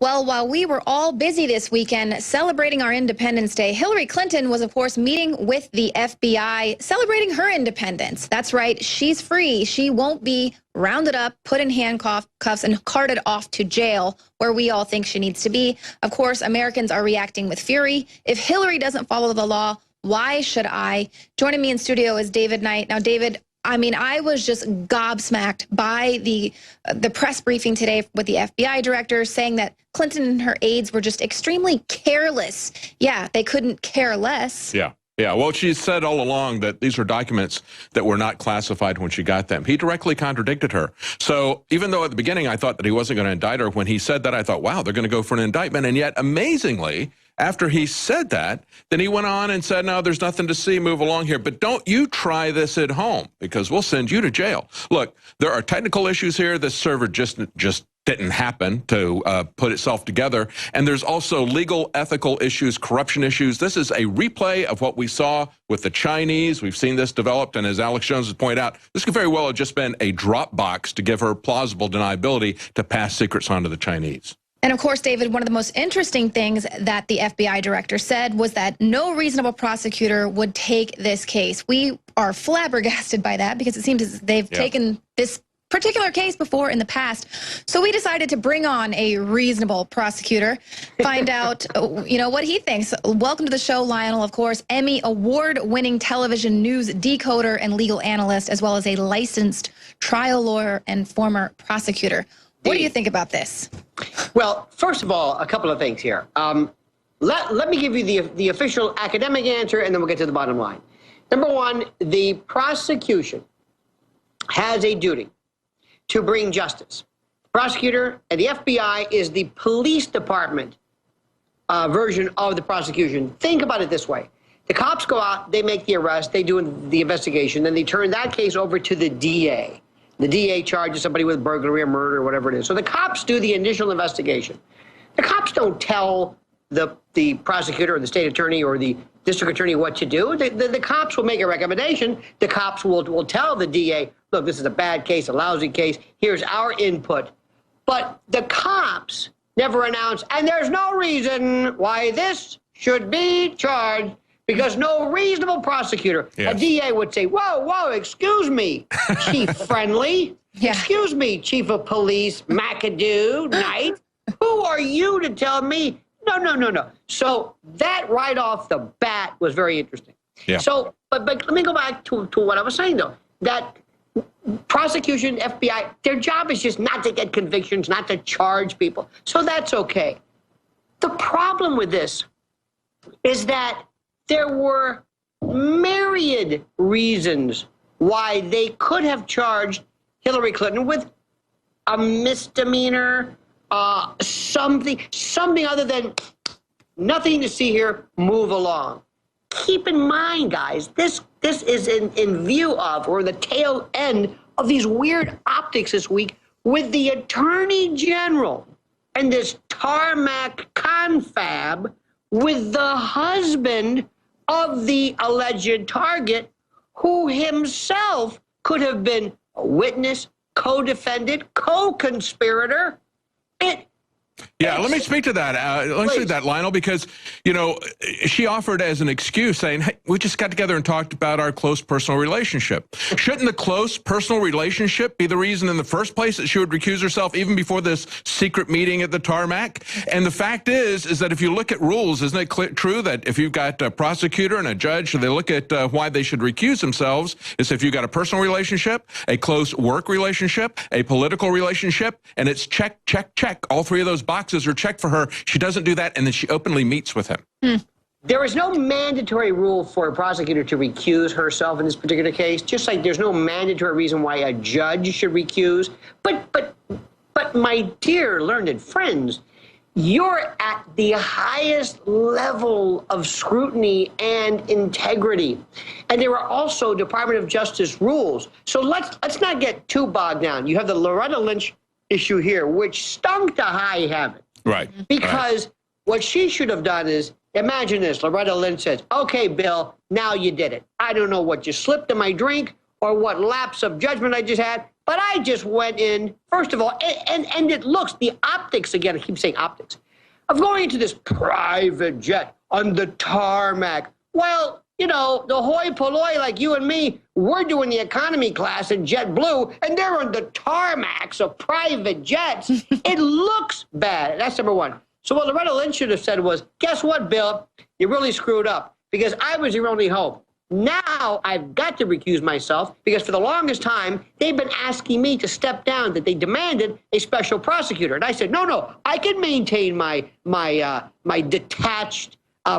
Well, while we were all busy this weekend celebrating our Independence Day, Hillary Clinton was, of course, meeting with the FBI, celebrating her independence. That's right. She's free. She won't be rounded up, put in handcuffs, and carted off to jail, where we all think she needs to be. Of course, Americans are reacting with fury. If Hillary doesn't follow the law, why should I? Joining me in studio is David Knight. Now, David, I mean, I was just gobsmacked by the press briefing today with the FBI director saying that Clinton and her aides were just extremely careless. Yeah, they couldn't care less. Yeah. Well, she said all along that these were documents that were not classified when she got them. He directly contradicted her. So even though at the beginning I thought that he wasn't going to indict her, when he said that, I thought, wow, they're going to go for an indictment. And yet, amazingly, after he said that, then he went on and said, no, there's nothing to see, move along here. But don't you try this at home, because we'll send you to jail. Look, there are technical issues here. This server just didn't happen to put itself together. And there's also legal, ethical issues, corruption issues. This is a replay of what we saw with the Chinese. We've seen this developed. And as Alex Jones has pointed out, this could very well have just been a drop box to give her plausible deniability to pass secrets on to the Chinese. And of course, David, one of the most interesting things that the FBI director said was that no reasonable prosecutor would take this case. We are flabbergasted by that, because it seems as they've taken this particular case before in the past. So we decided to bring on a reasonable prosecutor, find out, what he thinks. Welcome to the show, Lionel, of course, Emmy award-winning television news decoder and legal analyst, as well as a licensed trial lawyer and former prosecutor. What do you think about this? Well, first of all, a couple of things here. Let me give you the official academic answer, and then we'll get to the bottom line. Number one, the prosecution has a duty to bring justice. The prosecutor and the FBI is the police department version of the prosecution. Think about it this way. The cops go out, they make the arrest, they do the investigation, then they turn that case over to the DA. The DA charges somebody with burglary or murder or whatever it is. So the cops do the initial investigation. The cops don't tell the prosecutor or the state attorney or the district attorney what to do. The cops will make a recommendation. The cops will tell the DA, look, this is a bad case, a lousy case. Here's our input. But the cops never announce, and there's no reason why this should be charged, because no reasonable prosecutor, a DA would say, whoa, excuse me, Chief Friendly. Excuse me, Chief of Police, McAdoo, Knight. Who are you to tell me? No. So that right off the bat was very interesting. So, but let me go back to what I was saying, though. That prosecution, FBI, their job is just not to get convictions, not to charge people. So that's okay. The problem with this is that there were myriad reasons why they could have charged Hillary Clinton with a misdemeanor, something other than nothing to see here, move along. Keep in mind, guys, this is in view of, or the tail end of these weird optics this week with the Attorney General and this tarmac confab with the husband of the alleged target, who himself could have been a witness, co-defendant, co-conspirator. Let me speak to that. Let me speak to that, Lionel, because, she offered as an excuse saying, hey, we just got together and talked about our close personal relationship. Shouldn't the close personal relationship be the reason in the first place that she would recuse herself even before this secret meeting at the tarmac? And the fact is that if you look at rules, isn't it true that if you've got a prosecutor and a judge, they look at why they should recuse themselves, is if you've got a personal relationship, a close work relationship, a political relationship, and it's check, check, check. All three of those boxes are checked for her. She doesn't do that, and then she openly meets with him. There is no mandatory rule for a prosecutor to recuse herself in this particular case, just like there's no mandatory reason why a judge should recuse. But my dear learned friends, you're at the highest level of scrutiny and integrity. And there are also Department of Justice rules. So let's not get too bogged down. You have the Loretta Lynch issue here, which stunk to high heaven. Right. Because what she should have done is, imagine this, Loretta Lynch says, okay, Bill, now you did it. I don't know what you slipped in my drink or what lapse of judgment I just had, But I just went in, first of all, and it looks, the optics, again, I keep saying optics, of going into this private jet on the tarmac. Well, you know, the hoi polloi like you and me, we're doing the economy class in JetBlue, and they're on the tarmacs of private jets. It looks bad. That's number one. So what Loretta Lynch should have said was, guess what, Bill? You really screwed up because I was your only hope. Now I've got to recuse myself because for the longest time, they've been asking me to step down, that they demanded a special prosecutor. And I said, no, I can maintain my detached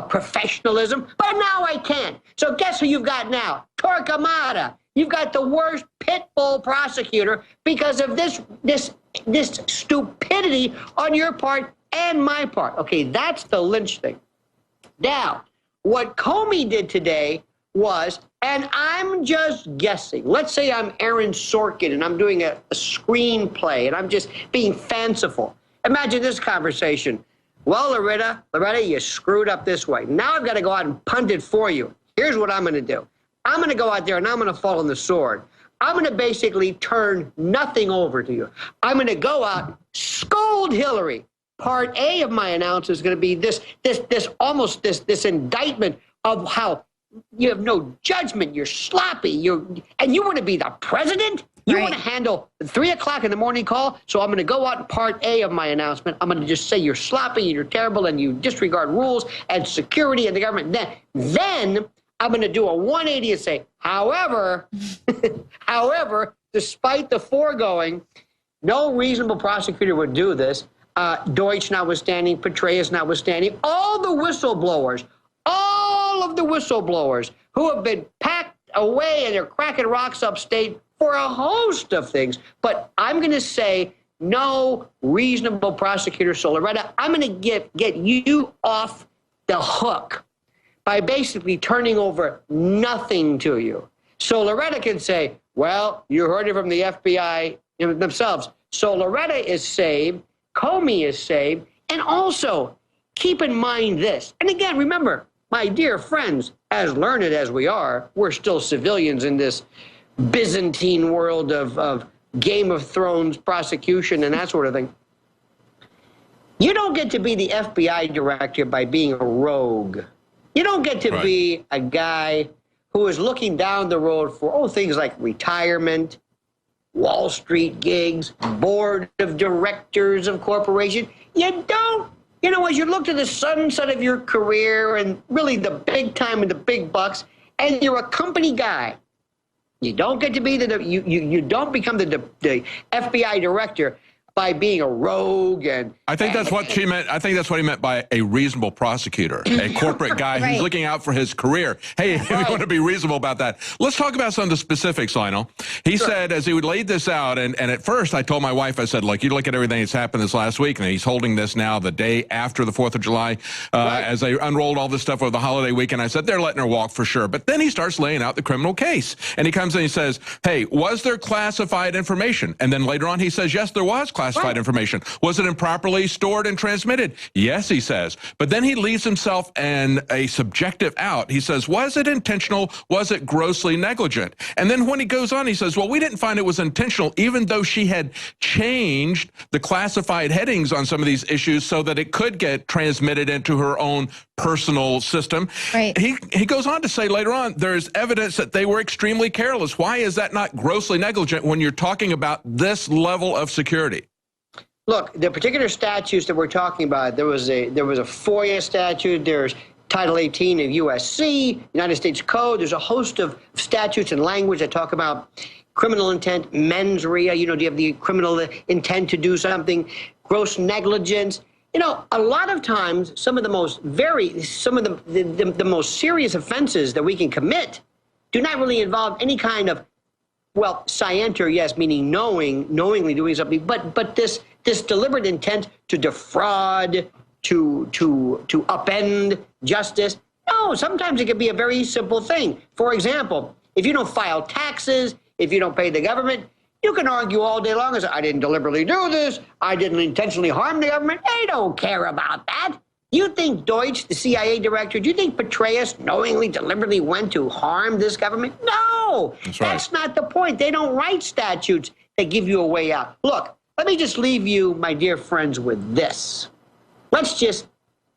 professionalism, but now I can't. So guess who you've got now? Torquemada. You've got the worst pit bull prosecutor because of this stupidity on your part and my part. Okay, that's the Lynch thing. Now, what Comey did today was, and I'm just guessing, let's say I'm Aaron Sorkin and I'm doing a screenplay and I'm just being fanciful. Imagine this conversation. Well, Loretta, you screwed up this way. Now I've got to go out and punt it for you. Here's what I'm going to do. I'm going to go out there and I'm going to fall on the sword. I'm going to basically turn nothing over to you. I'm going to go out, scold Hillary. Part A of my announcement is going to be this indictment of how you have no judgment, you're sloppy, and you want to be the president? You want to handle the 3 o'clock in the morning call? So I'm going to go out in part A of my announcement. I'm going to just say you're sloppy and you're terrible and you disregard rules and security and the government. Then I'm going to do a 180 and say, however, despite the foregoing, no reasonable prosecutor would do this. Deutsch notwithstanding, Petraeus notwithstanding, all of the whistleblowers who have been packed away and they're cracking rocks upstate for a host of things. But I'm going to say no reasonable prosecutor. So, Loretta, I'm going to get you off the hook by basically turning over nothing to you. So Loretta can say, well, you heard it from the FBI themselves. So Loretta is saved. Comey is saved. And also, keep in mind this. And again, remember, my dear friends, as learned as we are, we're still civilians in this Byzantine world of Game of Thrones prosecution and that sort of thing. You don't get to be the FBI director by being a rogue. You don't get to be a guy who is looking down the road for, things like retirement, Wall Street gigs, board of directors of corporation. You don't. You know, as you look to the sunset of your career and really the big time and the big bucks, and you're a company guy, you don't get to be you don't become the FBI director by being a rogue. And I think that's what she meant. I think that's what he meant by a reasonable prosecutor, a corporate guy who's looking out for his career. Hey, if you want to be reasonable about that. Let's talk about some of the specifics, Lionel. He said, as he would lay this out, and at first I told my wife, I said, look, you look at everything that's happened this last week, and he's holding this now the day after the 4th of July, as they unrolled all this stuff over the holiday weekend. I said, they're letting her walk for sure. But then he starts laying out the criminal case. And he comes in and he says, hey, was there classified information? And then later on he says, yes, there was classified information. Was it improperly stored and transmitted? Yes, he says. But then he leaves himself in a subjective out. He says, was it intentional? Was it grossly negligent? And then when he goes on, he says, well, we didn't find it was intentional, even though she had changed the classified headings on some of these issues so that it could get transmitted into her own personal system. Right. He goes on to say later on, there's evidence that they were extremely careless. Why is that not grossly negligent when you're talking about this level of security? Look, the particular statutes that we're talking about, there was a FOIA statute, there's Title 18 of USC, United States Code, there's a host of statutes and language that talk about criminal intent, mens rea, do you have the criminal intent to do something, gross negligence. A lot of times, some of the most serious offenses that we can commit do not really involve any kind of, scienter, yes, meaning knowingly doing something, but this deliberate intent to defraud, to upend justice. No, sometimes it can be a very simple thing. For example, if you don't file taxes, if you don't pay the government, you can argue all day long as I didn't deliberately do this, I didn't intentionally harm the government. They don't care about that. You think Deutsch, the CIA director, do you think Petraeus knowingly, deliberately went to harm this government? No, that's not the point. They don't write statutes that give you a way out. Look, let me just leave you, my dear friends, with this. Let's just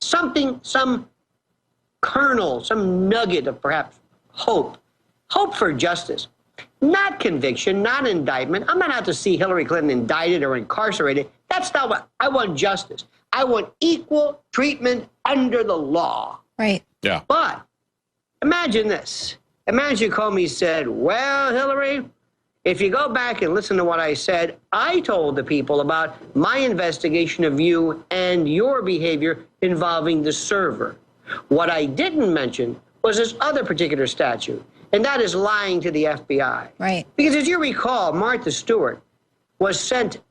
some kernel, some nugget of perhaps hope for justice. Not conviction, not indictment. I'm not out to see Hillary Clinton indicted or incarcerated. That's not what I want. Justice. I want equal treatment under the law. Right. Yeah. But imagine this. Imagine Comey said, well, Hillary, if you go back and listen to what I said, I told the people about my investigation of you and your behavior involving the server. What I didn't mention was this other particular statute, and that is lying to the FBI. Right. Because as you recall, Martha Stewart was sent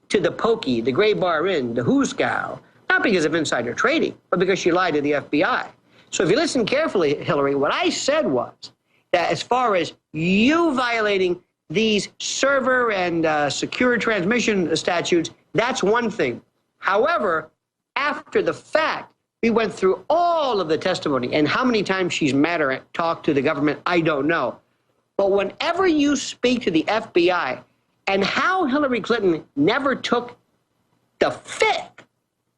to the Pokey, the Gray Bar Inn, the Hooskow, not because of insider trading, but because she lied to the FBI. So if you listen carefully, Hillary, what I said was that as far as you violating these server and secure transmission statutes, that's one thing. However, after the fact, we went through all of the testimony, and how many times she's met or talked to the government, I don't know. But whenever you speak to the FBI, and how Hillary Clinton never took the fifth,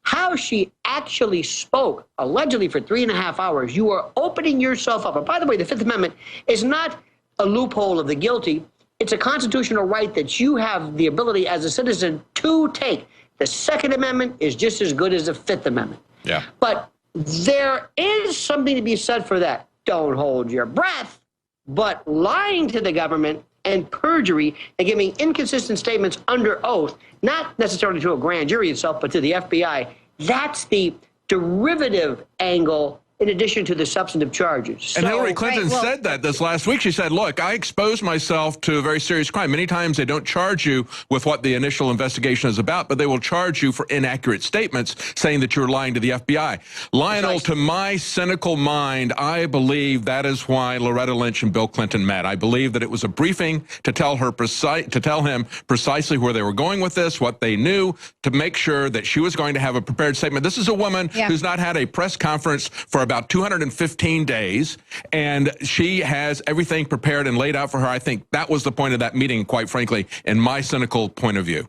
how she actually spoke, allegedly for 3.5 hours, you are opening yourself up. And by the way, the Fifth Amendment is not a loophole of the guilty. It's a constitutional right that you have the ability as a citizen to take. The Second Amendment is just as good as the Fifth Amendment. Yeah. But there is something to be said for that. Don't hold your breath, but lying to the government and perjury and giving inconsistent statements under oath, not necessarily to a grand jury itself, but to the FBI, that's the derivative angle in addition to the substantive charges. And Hillary Clinton said that this last week. She said, look, I exposed myself to a very serious crime. Many times they don't charge you with what the initial investigation is about, but they will charge you for inaccurate statements saying that you're lying to the FBI. Lionel, to my cynical mind, I believe that is why Loretta Lynch and Bill Clinton met. I believe that it was a briefing to tell him precisely where they were going with this, what they knew, to make sure that she was going to have a prepared statement. This is a woman who's not had a press conference for about 215 days, and she has everything prepared and laid out for her. I think that was the point of that meeting, quite frankly, in my cynical point of view.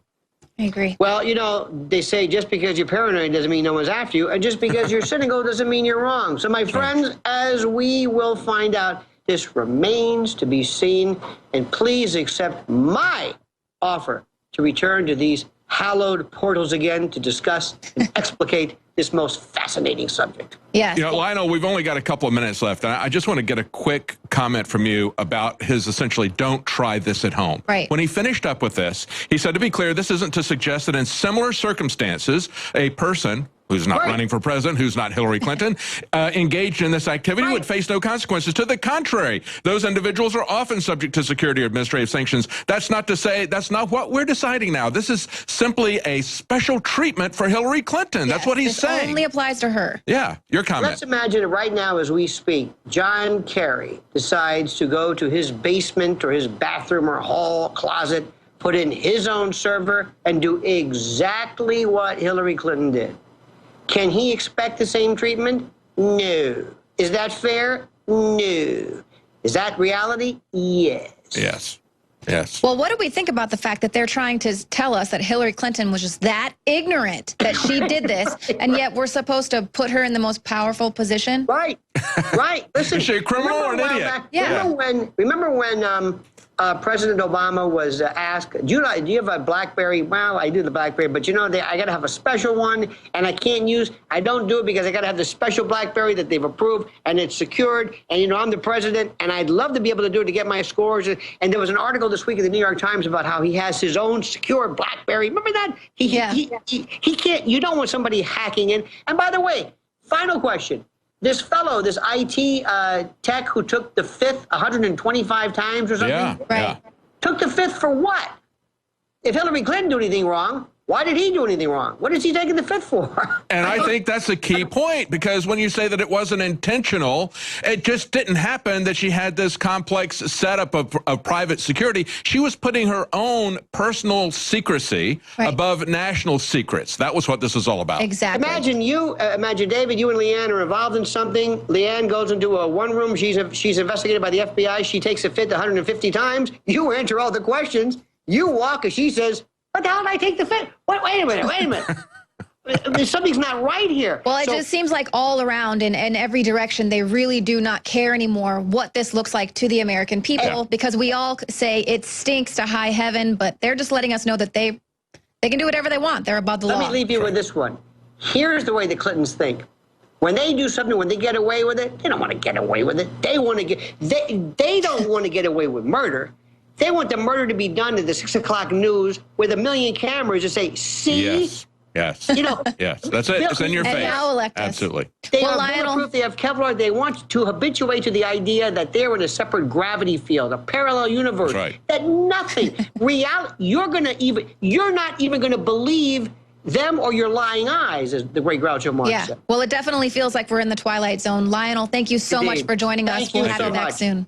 I agree. Well, you know, they say just because you're paranoid doesn't mean no one's after you, and just because you're cynical doesn't mean you're wrong. So, my friends, as we will find out, this remains to be seen, and please accept my offer to return to these hallowed portals again to discuss and explicate this most fascinating subject. Yes. You know, Lionel, we've only got a couple of minutes left, and I just want to get a quick comment from you about his essentially don't try this at home. Right. When he finished up with this, he said, to be clear, this isn't to suggest that in similar circumstances, a person who's not running for president, who's not Hillary Clinton, engaged in this activity would face no consequences. To the contrary, those individuals are often subject to security or administrative sanctions. That's not to say that's not what we're deciding now. This is simply a special treatment for Hillary Clinton. That's what he's saying. It only applies to her. Yeah, your comment. Let's imagine right now as we speak, John Kerry decides to go to his basement or his bathroom or hall closet, put in his own server, and do exactly what Hillary Clinton did. Can he expect the same treatment? No. Is that fair? No. Is that reality? Yes. Yes. Yes. Well, what do we think about the fact that they're trying to tell us that Hillary Clinton was just that ignorant that she did this, and yet we're supposed to put her in the most powerful position? Right. Right. Listen. Is she a criminal or an idiot? Remember when President Obama was asked, do you have a BlackBerry? Well, I do the BlackBerry, but you know, I got to have a special one, and I don't do it because I got to have the special BlackBerry that they've approved, and it's secured, and you know, I'm the president, and I'd love to be able to do it to get my scores. And there was an article this week in the New York Times about how he has his own secure BlackBerry. Remember that? He can't, you don't want somebody hacking in. And by the way, final question. This fellow, this IT tech who took the fifth 125 times or something, took the fifth for what? If Hillary Clinton did anything wrong, why did he do anything wrong? What is he taking the fifth for? And I think that's a key point, because when you say that it wasn't intentional, it just didn't happen that she had this complex setup of private security. She was putting her own personal secrecy above national secrets. That was what this is all about. Exactly. Imagine David, you and Leanne are involved in something. Leanne goes into a one room. She's investigated by the FBI. She takes a fifth 150 times. You answer all the questions. You walk and she says, what the hell did I take the fence? Wait a minute. Something's not right here. Well, it just seems like all around in every direction, they really do not care anymore what this looks like to the American people, because we all say it stinks to high heaven, but they're just letting us know that they can do whatever they want. They're above the law. Let me leave you with this one. Here's the way the Clintons think. When they do something, when they get away with it, they don't want to get away with it. They want to get, they don't want to get away with murder. They want the murder to be done in the 6 o'clock news with 1 million cameras to say, see? Yes. You know, Yes. That's it. It's in your face. And now elect us. Absolutely. They Well, are Lionel, bulletproof. They have Kevlar. They want to habituate to the idea that they're in a separate gravity field, a parallel universe. That's right. That nothing, you're not even going to believe them or your lying eyes, as the great Groucho Marx said. Well, it definitely feels like we're in the twilight zone. Lionel, thank you so much Indeed. for joining us. Thank you We'll have so you back much. soon.